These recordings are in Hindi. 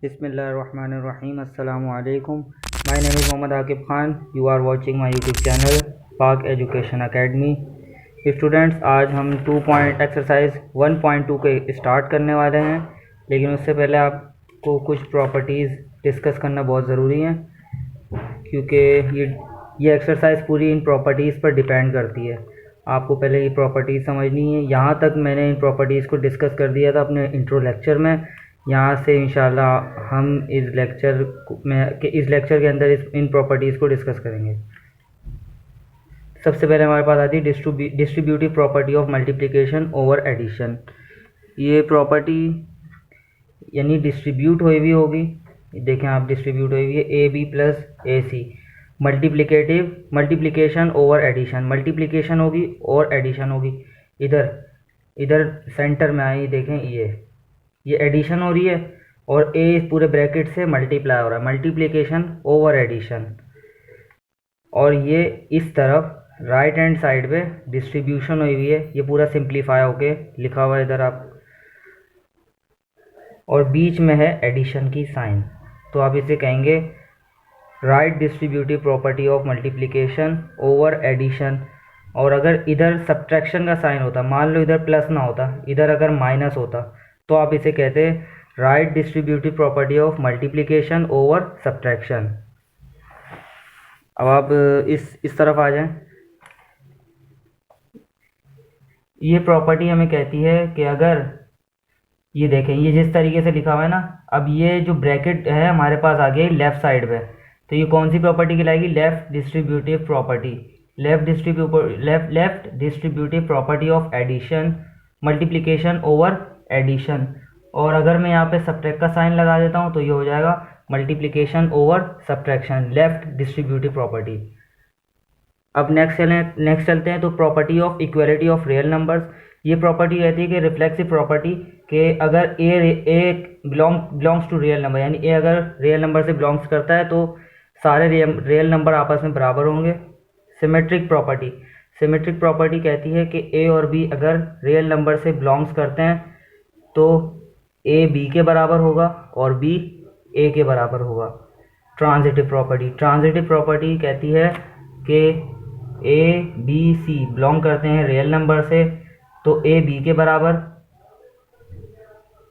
Bismillahirrahmanirrahim. Assalamu alaikum. My name is Mohammad Akib Khan. You are watching my YouTube channel पाक एजुकेशन अकेडमी। स्टूडेंट्स, आज हम एक्सरसाइज 1.2 के स्टार्ट करने वाले हैं, लेकिन उससे पहले आपको कुछ प्रॉपर्टीज़ डिस्कस करना बहुत ज़रूरी है, क्योंकि ये एक्सरसाइज पूरी इन प्रॉपर्टीज़ पर डिपेंड करती है। आपको पहले ये प्रॉपर्टीज़ समझनी है। यहाँ तक मैंने इन प्रॉपर्टीज़ को डिस्कस कर दिया था अपने इंट्रो लेक्चर में। यहाँ से इंशाल्लाह हम इस लेक्चर के अंदर इन प्रॉपर्टीज़ को डिस्कस करेंगे। सबसे पहले हमारे पास आती है distributive property of multiplication over addition. ये प्रॉपर्टी यानी डिस्ट्रीब्यूट हुई हुई होगी, देखें आप, डिस्ट्रीब्यूट हुई हुई है A B plus A C. Multiplication over addition, multiplication होगी और एडिशन होगी। इधर सेंटर में आई, देखें ये एडिशन हो रही है और ए पूरे ब्रैकेट से मल्टीप्लाई हो रहा है, मल्टीप्लिकेशन ओवर एडिशन। और ये इस तरफ राइट हैंड साइड पे डिस्ट्रीब्यूशन हुई हुई है, ये पूरा सिंप्लीफाई होके लिखा हुआ है इधर आप, और बीच में है एडिशन की साइन। तो आप इसे कहेंगे right distributive property of multiplication over addition. और अगर इधर सब्ट्रैक्शन का साइन होता, मान लो इधर प्लस ना होता, इधर अगर माइनस होता, तो आप इसे कहते हैं right distributive property of multiplication over subtraction. अब आप इस तरफ आ जाएं। ये प्रॉपर्टी हमें कहती है कि अगर ये देखें, ये जिस तरीके से लिखा हुआ है ना, अब ये जो ब्रैकेट है हमारे पास आ गई लेफ़्ट साइड पे, तो ये कौन सी प्रॉपर्टी कहलाएगी? Left distributive property. Left distributive property of addition, multiplication over addition. और अगर मैं यहाँ पे सब्ट्रैक्ट का साइन लगा देता हूँ तो ये हो जाएगा multiplication over subtraction, left distributive property. अब नेक्स्ट चलते हैं तो property of equality of real numbers. ये प्रॉपर्टी कहती है कि रिफ्लेक्सिव प्रॉपर्टी के अगर ए बिलोंग्स टू रियल नंबर, यानी ए अगर रियल नंबर से बिलोंग्स करता है तो सारे रियल नंबर आपस में बराबर होंगे। सिमेट्रिक प्रॉपर्टी कहती है कि ए और बी अगर रियल नंबर से बिलोंग्स करते हैं तो ए बी के बराबर होगा और बी ए के बराबर होगा। ट्रांजिटिव प्रॉपर्टी कहती है कि ए बी सी बिलोंग करते हैं रियल नंबर से, तो ए बी के बराबर,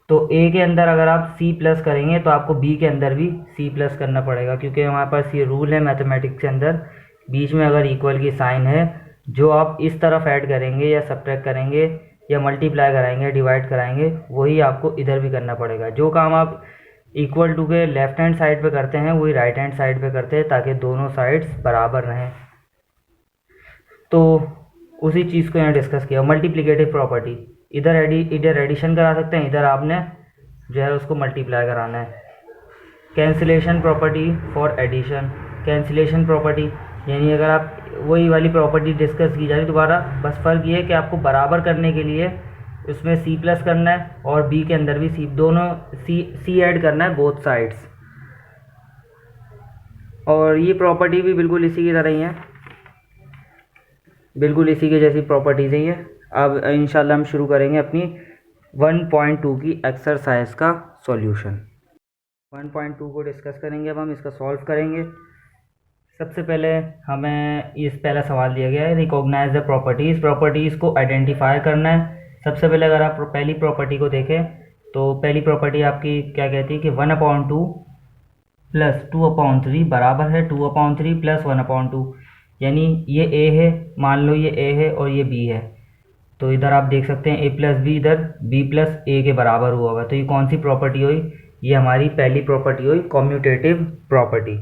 तो ए के अंदर अगर आप सी प्लस करेंगे तो आपको बी के अंदर भी सी प्लस करना पड़ेगा, क्योंकि हमारे पास ये रूल है मैथमेटिक्स के अंदर, बीच में अगर इक्वल की साइन है, जो आप इस तरफ ऐड करेंगे या सब्ट्रैक्ट करेंगे या मल्टीप्लाई कराएंगे, डिवाइड कराएंगे, वही आपको इधर भी करना पड़ेगा। जो काम आप इक्वल टू के लेफ्ट हैंड साइड पे करते हैं वही राइट हैंड साइड पे करते हैं, ताकि दोनों साइड्स बराबर रहें। तो उसी चीज़ को यहाँ डिस्कस किया। मल्टीप्लिकेटिव प्रॉपर्टी, इधर एडिशन करा सकते हैं, इधर आपने जो है उसको मल्टीप्लाई कराना है। Cancellation property for addition, cancellation property यानी अगर आप वही वाली प्रॉपर्टी डिस्कस की जा रही दोबारा, बस फ़र्क ये है कि आपको बराबर करने के लिए उसमें सी प्लस करना है और बी के अंदर भी सी, दोनों सी ऐड करना है बोथ साइड्स। और ये प्रॉपर्टी भी बिल्कुल इसी की तरह ही है, बिल्कुल इसी के जैसी प्रॉपर्टीज़ ही है। अब इंशाल्लाह हम शुरू करेंगे अपनी 1.2 की एक्सरसाइज का सॉल्यूशन। 1.2 को डिस्कस करेंगे। अब हम इसका सॉल्व करेंगे। सबसे पहले हमें पहला सवाल दिया गया है, रिकॉग्नाइज द प्रॉपर्टीज़ को आइडेंटिफाई करना है। सबसे पहले अगर आप पहली प्रॉपर्टी को देखें तो पहली प्रॉपर्टी आपकी क्या कहती है कि 1/2 प्लस 2/3 बराबर है 2/3 प्लस 1/2, यानी ये ए है, मान लो ये ए है और ये बी है, तो इधर आप देख सकते हैं ए प्लस बी इधर बी प्लस ए के बराबर हुआ होगा। तो ये कौन सी प्रॉपर्टी हुई? ये हमारी पहली प्रॉपर्टी हुई, कम्यूटेटिव प्रॉपर्टी।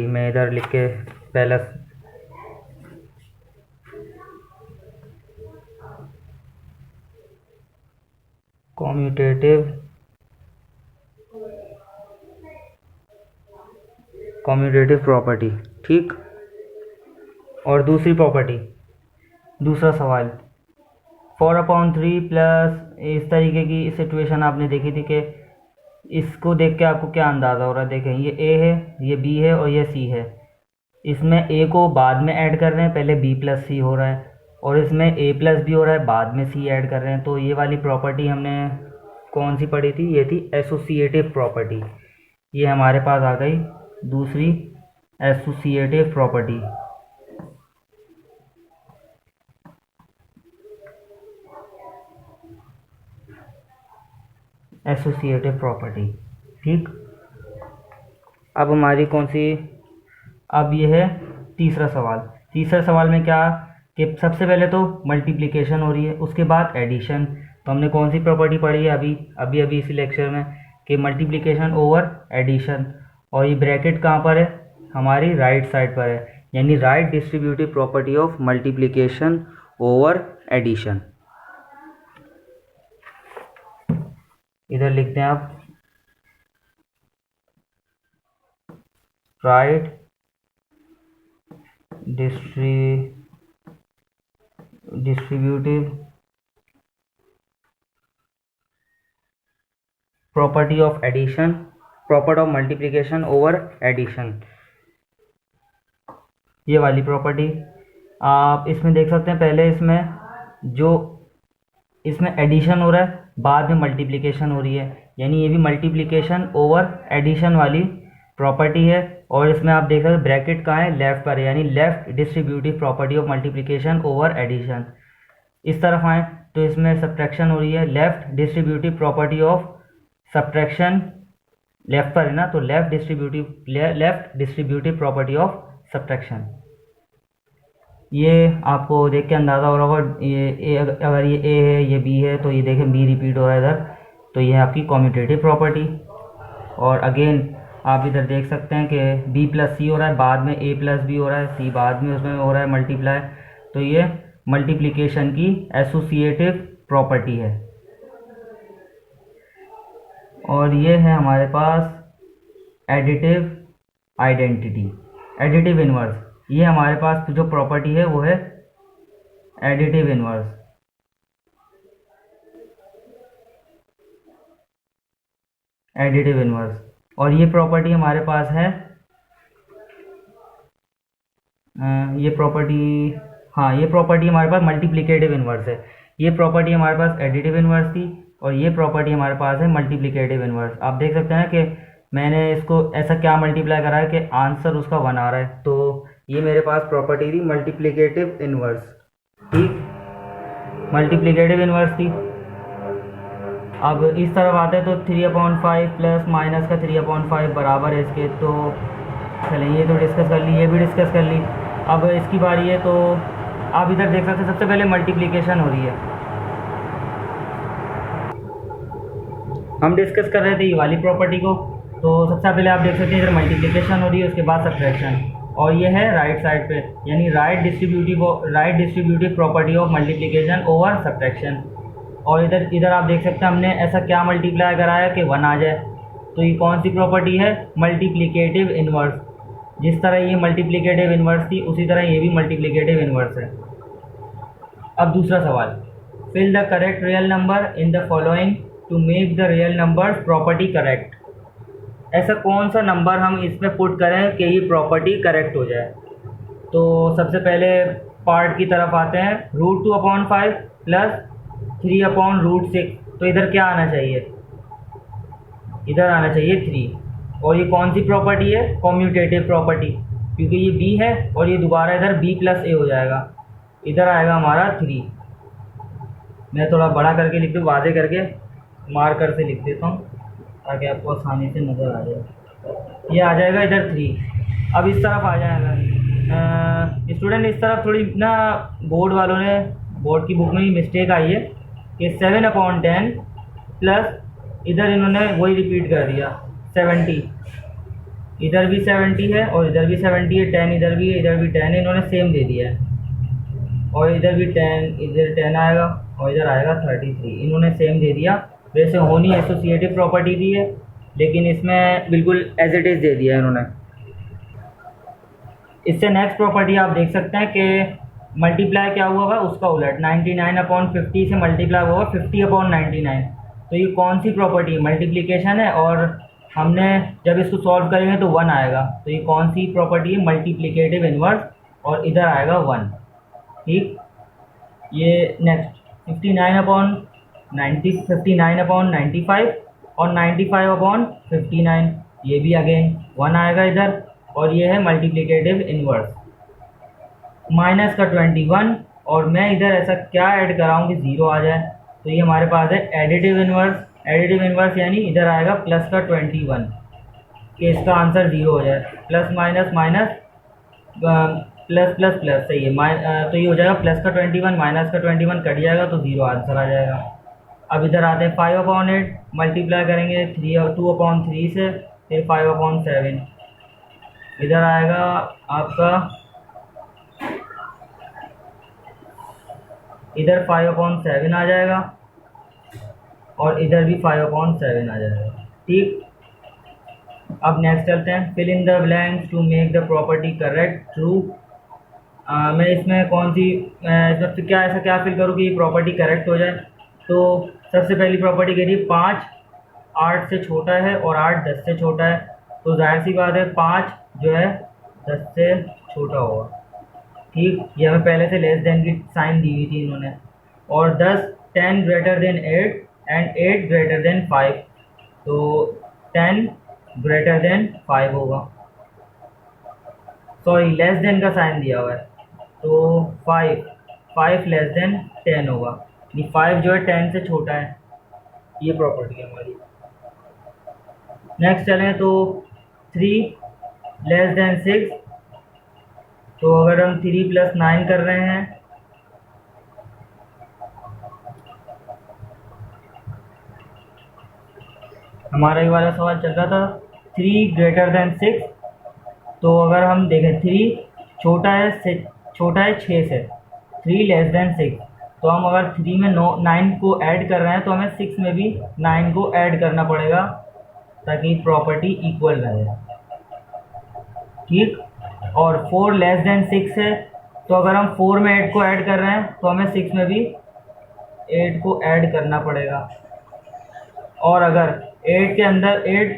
मैं इधर लिख के पहला कम्यूटेटिव प्रॉपर्टी, ठीक। और दूसरी प्रॉपर्टी, दूसरा सवाल 4/3 प्लस, इस तरीके की सिचुएशन आपने देखी थी कि इसको देख के आपको क्या अंदाज़ा हो रहा है? देखें, ये ए है, ये बी है और ये सी है। इसमें ए को बाद में ऐड कर रहे हैं, पहले बी प्लस सी हो रहा है, और इसमें ए प्लस बी हो रहा है, बाद में सी ऐड कर रहे हैं। तो ये वाली प्रॉपर्टी हमने कौन सी पढ़ी थी, ये थी एसोसिएटिव प्रॉपर्टी। ये हमारे पास आ गई दूसरी एसोसिएटिव प्रॉपर्टी। एसोसिएटिव प्रॉपर्टी, ठीक। अब हमारी कौन सी, अब ये है तीसरा सवाल। तीसरा सवाल में क्या कि सबसे पहले तो मल्टीप्लिकेशन हो रही है, उसके बाद एडिशन। तो हमने कौन सी प्रॉपर्टी पढ़ी है अभी अभी अभी इसी लेक्चर में, कि मल्टीप्लिकेशन ओवर एडिशन। और ये ब्रैकेट कहाँ पर है, हमारी राइट साइड पर है, यानी right distributive property of multiplication over addition. इधर लिखते हैं आप, right distributive property of addition, property of multiplication over addition, ये वाली प्रॉपर्टी। आप इसमें देख सकते हैं, पहले इसमें जो इसमें एडिशन हो रहा है, बाद में मल्टीप्लिकेशन हो रही है, यानी ये भी मल्टीप्लिकेशन ओवर एडिशन वाली प्रॉपर्टी है। और इसमें आप देख सकते हैं ब्रैकेट कहाँ है, लेफ्ट पर है, यानी left distributive property of multiplication over addition. इस तरफ आए तो इसमें सब्ट्रैक्शन हो रही है, left distributive property of subtraction, left पर है ना, तो left distributive property of subtraction. ये आपको देख के अंदाज़ा हो रहा होगा, ये अगर ये ए है, ये बी है, तो ये देखें बी रिपीट हो रहा है इधर, तो ये है आपकी कॉम्यूटेटिव प्रॉपर्टी। और अगेन आप इधर देख सकते हैं कि बी प्लस सी हो रहा है, बाद में ए प्लस बी हो रहा है, सी बाद में उसमें हो रहा है मल्टीप्लाई, तो ये मल्टीप्लिकेशन की एसोसिएटिव प्रॉपर्टी है। और ये है हमारे पास एडिटिव आइडेंटिटी, एडिटिव इनवर्स। ये हमारे पास जो प्रॉपर्टी है वो है एडिटिव इनवर्स। एडिटिव इनवर्स, और ये प्रॉपर्टी हमारे पास है, ये प्रॉपर्टी, हाँ ये प्रॉपर्टी हमारे पास मल्टीप्लिकेटिव इनवर्स है। ये प्रॉपर्टी हमारे पास एडिटिव इनवर्स थी, और ये प्रॉपर्टी हमारे पास है मल्टीप्लिकेटिव इनवर्स। आप देख सकते हैं कि मैंने इसको ऐसा क्या मल्टीप्लाई करा है कि आंसर उसका 1 आ रहा है, तो ये मेरे पास प्रॉपर्टी थी मल्टीप्लिकेटिव इनवर्स, ठीक, मल्टीप्लिकेटिव इनवर्स थी। अब इस तरफ आते हैं तो 3/5 प्लस माइनस का 3/5 बराबर है इसके, तो चलें ये तो डिस्कस कर ली, ये भी डिस्कस कर ली। अब इसकी बारी है, तो आप इधर देख सकते हैं सबसे पहले मल्टीप्लिकेशन हो रही है, हम डिस्कस कर रहे थे ये वाली प्रॉपर्टी को। तो सबसे पहले आप देख सकते हैं इधर मल्टीप्लिकेशन हो रही है, उसके बाद सब्ट्रैक्शन, और ये है राइट साइड पे, यानी right distributive property of multiplication over subtraction. और इधर आप देख सकते हैं हमने ऐसा क्या मल्टीप्लाई कराया कि 1 आ जाए, तो ये कौन सी प्रॉपर्टी है, मल्टीप्लिकेटिव इनवर्स। जिस तरह ये मल्टीप्लिकेटिव इनवर्स थी, उसी तरह ये भी मल्टीप्लिकेटिव इनवर्स है। अब दूसरा सवाल, fill the correct real number in the following to make the real number property correct. ऐसा कौन सा नंबर हम इसमें पुट करें कि ये प्रॉपर्टी करेक्ट हो जाए। तो सबसे पहले पार्ट की तरफ आते हैं, √2/5 प्लस 3/√6, तो इधर क्या आना चाहिए, इधर आना चाहिए 3। और ये कौन सी प्रॉपर्टी है, कॉम्यूटेटिव प्रॉपर्टी, क्योंकि ये b है और ये दोबारा इधर b प्लस a हो जाएगा, इधर आएगा हमारा 3। मैं थोड़ा बड़ा करके लिख दूँ, वादे करके मार्कर से लिख देता हूँ ताकि आपको आसानी से नज़र आ जाए। ये आ जाएगा इधर 3। अब इस तरफ आ जाएगा स्टूडेंट, इस तरफ थोड़ी ना बोर्ड वालों ने, बोर्ड की बुक में ही मिस्टेक आई है कि 7/10 प्लस इधर इन्होंने वही रिपीट कर दिया 70, इधर भी 70 है और इधर भी 70 है, 10 इधर भी है, इधर भी 10 है, इन्होंने सेम दे दिया है। और इधर भी 10, इधर 10 आएगा और इधर आएगा 33, इन्होंने सेम दे दिया। वैसे होनी एसोसिएटिव प्रॉपर्टी दी है, लेकिन इसमें बिल्कुल एज इट इज़ दे दिया है इन्होंने। इससे नेक्स्ट प्रॉपर्टी आप देख सकते हैं कि मल्टीप्लाई क्या हुआ होगा, उसका उलट 99/50 से मल्टीप्लाई हुआ 50/99। तो ये कौन सी प्रॉपर्टी, मल्टीप्लिकेशन है, और हमने जब इसको सॉल्व करेंगे तो 1 आएगा। तो ये कौन सी प्रॉपर्टी है, मल्टीप्लिकेटिव इनवर्स, और इधर आएगा 1, ठीक। ये नेक्स्ट 59/95 और 95/59, ये भी अगेन 1 आएगा इधर, और ये है मल्टीप्लिकेटिव इन्वर्स। माइनस का 21, और मैं इधर ऐसा क्या ऐड कराऊँ कि 0 आ जाए, तो ये हमारे पास है एडिटिव इन्वर्स। एडिटिव इन्वर्स यानी इधर आएगा प्लस का 21 कि इसका आंसर 0 हो जाए। Plus minus minus plus plus plus, सही है। तो ये हो जाएगा प्लस का 21 माइनस का 21 कट जाएगा तो 0 आंसर आ जाएगा। अब इधर आते हैं 5/8, मल्टीप्लाई करेंगे 3 और 2/3 से, फिर 5/7 इधर आएगा आपका, इधर 5/7 आ जाएगा और इधर भी 5/7 आ जाएगा। ठीक, अब नेक्स्ट चलते हैं। Fill in the blanks to make the property correct true. मैं इसमें कौन सी इसमें क्या ऐसा क्या फिल करूँ कि प्रॉपर्टी करेक्ट हो जाए। तो सबसे पहली प्रॉपर्टी कह रही है 5 8 से छोटा है और 8 10 से छोटा है, तो जाहिर सी बात है 5 जो है 10 से छोटा होगा। ठीक, ये हमें पहले से लेस देन की साइन दी हुई थी इन्होंने। और 10 greater than 8 and 8 greater than 5, तो 10 ग्रेटर देन 5 होगा। सॉरी, लेस देन का साइन दिया हुआ है, तो 5 लेस देन 10 होगा, ये 5 जो है 10 से छोटा है। ये प्रॉपर्टी है हमारी। नेक्स्ट चलें तो 3 लेस देन 6, तो अगर हम 3 + 9 कर रहे हैं, हमारा ये वाला सवाल चल रहा था 3 ग्रेटर देन 6, तो अगर हम देखें 3 छोटा है 6 से, 3 लेस देन 6, तो हम अगर 3 में 9 को ऐड कर रहे हैं तो हमें 6 में भी 9 को ऐड करना पड़ेगा ताकि प्रॉपर्टी इक्वल रहे। ठीक, और 4 लेस देन 6 है, तो अगर हम 4 में 8 को ऐड कर रहे हैं तो हमें 6 में भी 8 को ऐड करना पड़ेगा। और अगर 8 के अंदर 8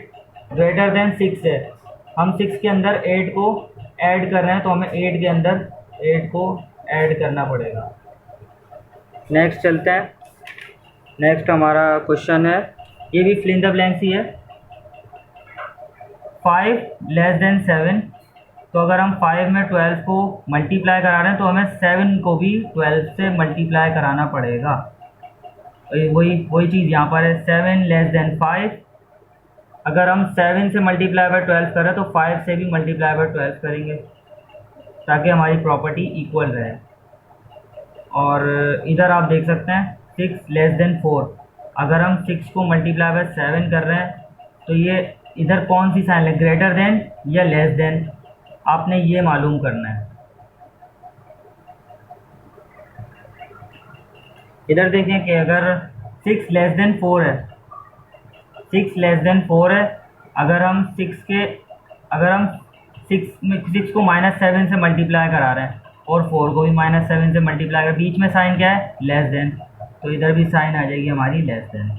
ग्रेटर देन 6 है, हम 6 के अंदर 8 को ऐड कर रहे हैं तो हमें 8 के अंदर 8 को ऐड करना पड़ेगा। नेक्स्ट चलते हैं। नेक्स्ट हमारा क्वेश्चन है, ये भी फिल इन द ब्लैंक्स ही है। 5 लेस देन 7, तो अगर हम 5 में 12 को मल्टीप्लाई करा रहे हैं तो हमें 7 को भी 12 से मल्टीप्लाई कराना पड़ेगा। वही चीज़ यहाँ पर है। 7 लेस देन 5, अगर हम 7 से मल्टीप्लाई बाय 12 करें तो 5 से भी मल्टीप्लाई बाय 12 करेंगे ताकि हमारी प्रॉपर्टी इक्वल रहे। और इधर आप देख सकते हैं 6 लेस देन 4, अगर हम 6 को मल्टीप्लाई बाय 7 कर रहे हैं तो ये इधर कौन सी साइन है, ग्रेटर देन या लेस देन, आपने ये मालूम करना है। इधर देखें कि अगर 6 लेस देन 4 है, 6 लेस देन 4 है, अगर हम 6 को -7 से मल्टीप्लाई करा रहे हैं और 4 को भी -7 से मल्टीप्लाई कर, बीच में साइन क्या है, लेस देन, तो इधर भी साइन आ जाएगी हमारी लेस देन,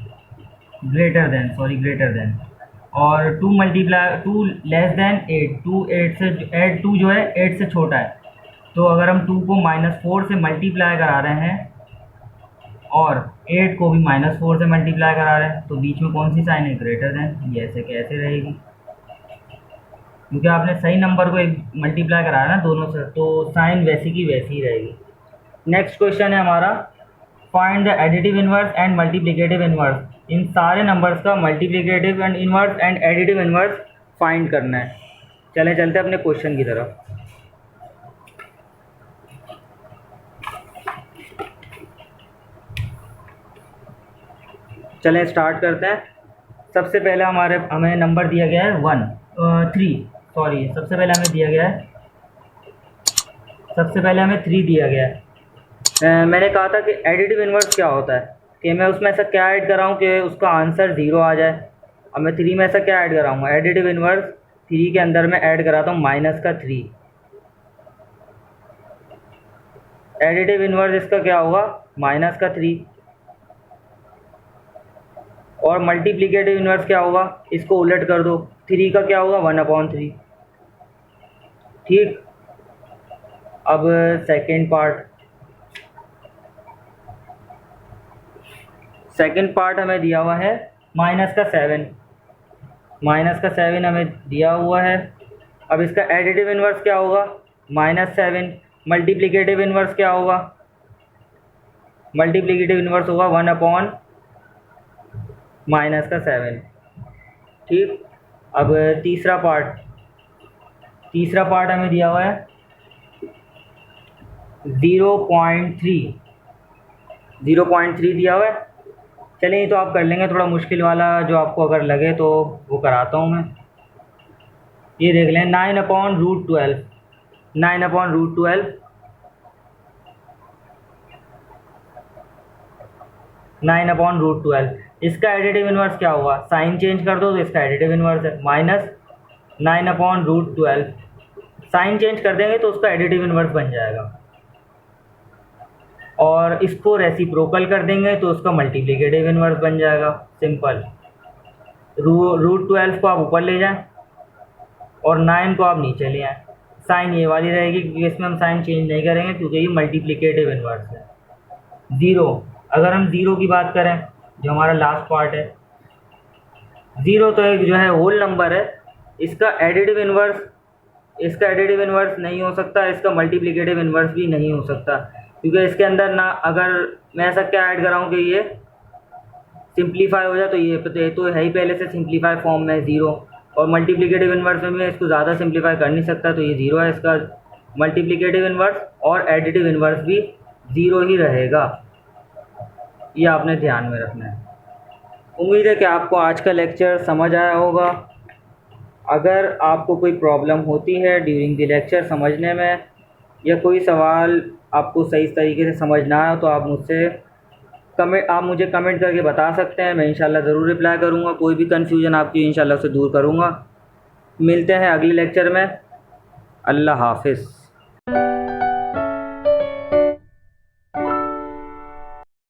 ग्रेटर देन। और 2 लेस देन 8, 2 जो है 8 से छोटा है, तो अगर हम 2 को -4 से मल्टीप्लाई करा रहे हैं और 8 को भी -4 से मल्टीप्लाई करा रहे हैं, तो बीच में कौन सी साइन है, ग्रेटर देन। ये ऐसे कैसे रहेगी, क्योंकि आपने सही नंबर को मल्टीप्लाई कराया ना दोनों से, तो साइन वैसी की वैसी ही रहेगी। नेक्स्ट क्वेश्चन है हमारा, find the additive inverse and multiplicative inverse. इन सारे नंबर्स का multiplicative and inverse and additive inverse find करना है। चलते हैं अपने क्वेश्चन की तरफ। चलें स्टार्ट करते हैं। सबसे पहले हमें नंबर दिया गया है 3, सॉरी सबसे पहले हमें दिया गया है, सबसे पहले हमें 3 दिया गया है। मैंने कहा था कि एडिटिव इनवर्स क्या होता है, कि मैं उसमें ऐसा क्या ऐड कराऊँ कि उसका आंसर 0 आ जाए। अब मैं 3 में ऐसा क्या ऐड कराऊँगा, एडिटिव इनवर्स 3 के अंदर मैं ऐड कराता हूँ -3। एडिटिव इनवर्स इसका क्या होगा, -3। और मल्टीप्लिकेटिव इनवर्स क्या होगा, इसको उलट कर दो, 3 का क्या होगा, 1/3। ठीक, अब सेकेंड पार्ट। सेकंड पार्ट हमें दिया हुआ है -7, -7 हमें दिया हुआ है। अब इसका एडिटिव इन्वर्स क्या होगा? -7। मल्टीप्लिकेटिव इन्वर्स क्या होगा? मल्टीप्लिकेटिव इन्वर्स होगा 1/-7। ठीक। अब तीसरा पार्ट हमें दिया हुआ है 0.3 दिया हुआ है। चलिए ये तो आप कर लेंगे, थोड़ा मुश्किल वाला जो आपको अगर लगे तो वो कराता हूँ मैं। ये देख लें 9/√12, 9/√12, 9/√12। इसका एडिटिव इन्वर्स क्या होगा? साइन चेंज कर दो तो इसका एडिटिव इन्वर्स है -9/√12। साइन चेंज कर देंगे तो उसका एडिटिव इन्वर्स बन जाएगा, और इसको रेसिप्रोकल कर देंगे तो उसका मल्टीप्लिकेटिव इन्वर्स बन जाएगा। सिंपल। √12 को आप ऊपर ले जाएं और 9 को आप नीचे ले आएँ। साइन ये वाली रहेगी क्योंकि इसमें हम साइन चेंज नहीं करेंगे क्योंकि ये मल्टीप्लिकेटिव इन्वर्स है। 0, अगर हम 0 की बात करें जो हमारा लास्ट पार्ट है, 0 तो एक जो है होल नंबर है, इसका एडिटिव इन्वर्स नहीं हो सकता, इसका मल्टीप्लिकेटिव इन्वर्स भी नहीं हो सकता, क्योंकि इसके अंदर ना, अगर मैं ऐसा क्या ऐड कराऊँ कि ये सिंप्लीफाई हो जाए, तो ये तो है ही पहले से सिंप्लीफाई फॉर्म में 0, और मल्टीप्लिकेटिव इन्वर्स में मैं इसको ज़्यादा सिंप्लीफाई कर नहीं सकता, तो ये 0 है इसका मल्टीप्लिकेटिव इन्वर्स, और एडिटिव इन्वर्स भी 0 ही रहेगा। ये आपने ध्यान में रखना है। उम्मीद है कि आपको आज का लेक्चर समझ आया होगा। अगर आपको कोई प्रॉब्लम होती है ड्यूरिंग द लेक्चर समझने में, या कोई सवाल आपको सही तरीके से समझ ना आया, तो आप मुझे कमेंट करके बता सकते हैं। मैं इंशाल्लाह ज़रूर रिप्लाई करूँगा। कोई भी कन्फ्यूजन आपकी इंशाल्लाह उसे दूर करूँगा। मिलते हैं अगले लेक्चर में। अल्लाह हाफ़िज़।